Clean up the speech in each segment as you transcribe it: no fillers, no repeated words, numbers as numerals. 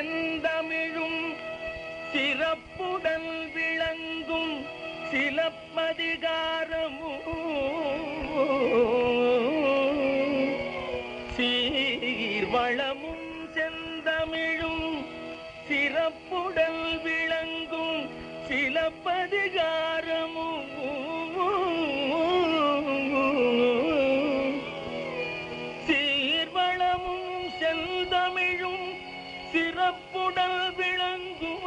செந்தமிழும் சிறப்புடன் விளங்கும் சிலப்பதிகாரமும் சீர்வளமும் செந்தமிழும் சிறப்புடன் விளங்கும் சிலப்பதிகாரமும் சீர்வளமும் செந்தமிழும் சிறப்புடன் விளங்கும்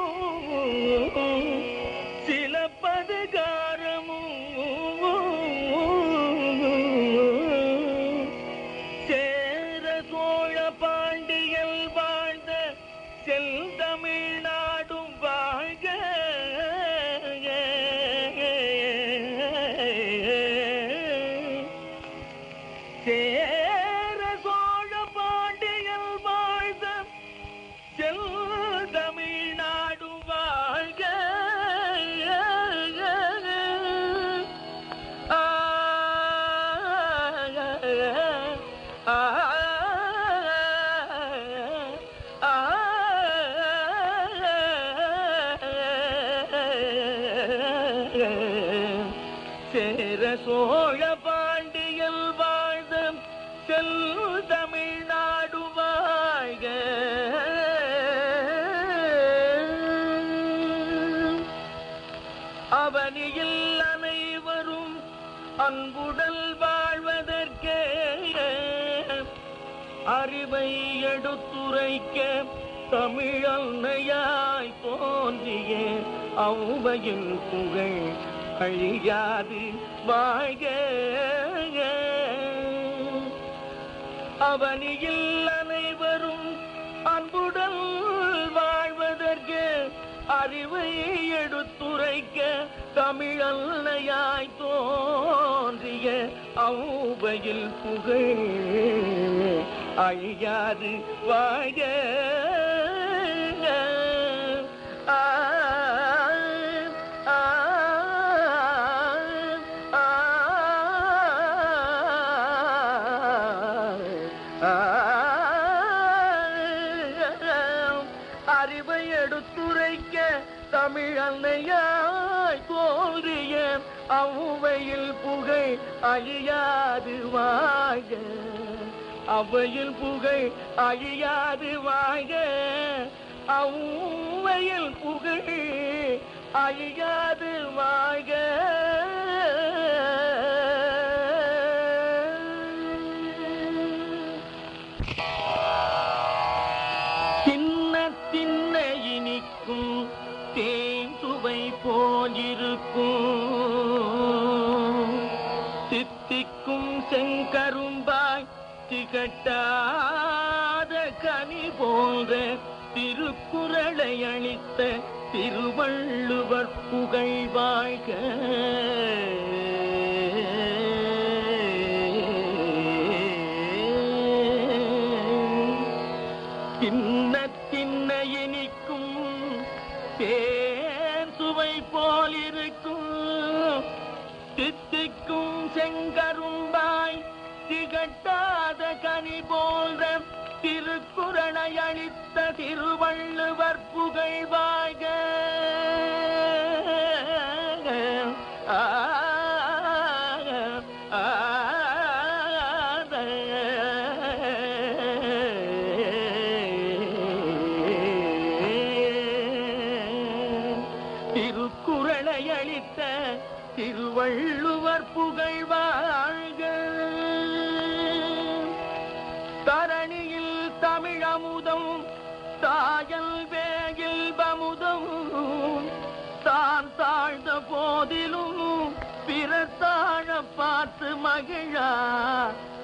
சிலப்பதிகாரமும் சேர சோழ பாண்டியல் வாழ்ந்த செந்தமிழ்நாடும் வாழ்க சேர சோழ பாண்டியல் வாழ்ந்த செந்தமிழ்நாடும் வாழ்க சேர சோழ பாண்டியல் வாழ்ந்த செந்தமிழ்நாடு வாழ்க அவனியில் அனைவரும் அன்புடல் வாழ்வதற்கே அறிவை எடுத்துரைக்க தமிழன்னையாய் தோன்றிய ஔவையின் புகழ் அழியாது வாழ்க அவனியில் அனைவரும் அன்புடன் வாழ்வதற்கு அறிவை எடுத்துரைக்க தமிழன்னையாய் தோன்றிய ஔவையில் புகழ் அழியாது வாழ்க அறிவை எடுத்துரைக்க தமிழன்னையாய் தோன்றிய ஔவையில் புகழ் அழியாது வாழ்க ஔவையில் புகழ் அழியாது வாழ்க ஔவையில் புகழ் அழியாது வாழ்க தின்ன இனிக்கும் தேன் சுவை போலிருக்கும் தித்திக்கும் செங்கரும்பாய் திகட்டாத கனி போன்ற திருக்குறளை அளித்த திருவள்ளுவர் புகழ் வாழ்க தின்ன இனிக்கும் தேன் சுவை போலிருக்கும் தித்திக்கும் செங்கரும்பாய் திகட்டாத கனி போன்ற திருக்குறளை அளித்த திருவள்ளுவர் புகழ் வாழ்க திருக்குறளை அளித்த திருவள்ளுவர் புகழ் வாழ்க தரணியில் தமிழமுதம் தாயல் வேகில் பமுதம் தான் தாழ்ந்த போதிலும் பிற தாழ பார்த்து மகிழா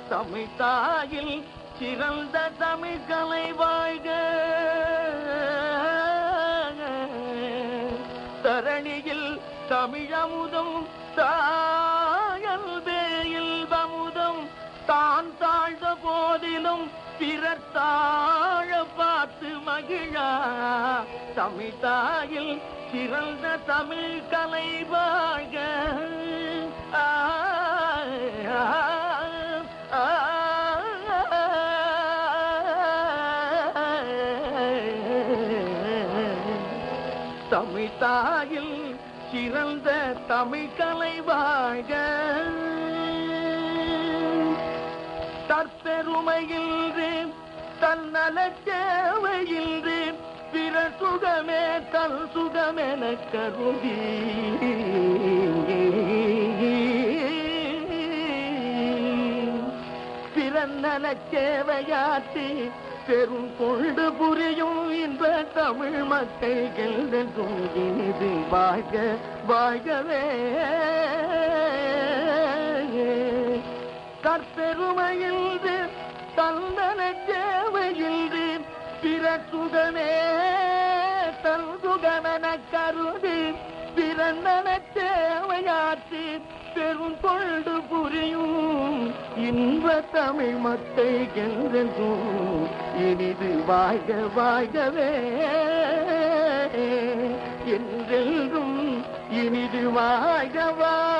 தமிழ் தாயில் சிறந்த தமிழ் கலை வாழ்க தரணியில் தமிழமுதம் தாயல் வேயில் பமுதம் தான் தாழ்ந்த போதிலும் பிறர் தாழ பார்த்து மகிழா தமிழ் தாயில் சிறந்த தமிழ் கலை வாழ்க தமிழ் தாயில் சிறந்த தமிழ் கலை வாழ்க. தற்பெருமையின்றி தன்னலச் சேவையின்றி பிற சுகமே தன் சுகமென கருதி பிறநலச் சேவையாற்றி பெரும் கொண்டு புரியும் இந்த தமிழ் மக்கள் என்றும் இனிது வாழ்க வாழ்கவே. தற்பெருமையின்றி தன்னலச் சேவையின்றி பிற சுகமே தன் சுகமென கருதி பிறநலச் சேவையாற்றி பெரும் கொண்டு புரியும் இன்ப தமிழ் மக்கள் என்றென்றும் இனிது வாழ்க வாழ்கவே. என்றென்றும் இனிது வாழ்க வாழ்கவே.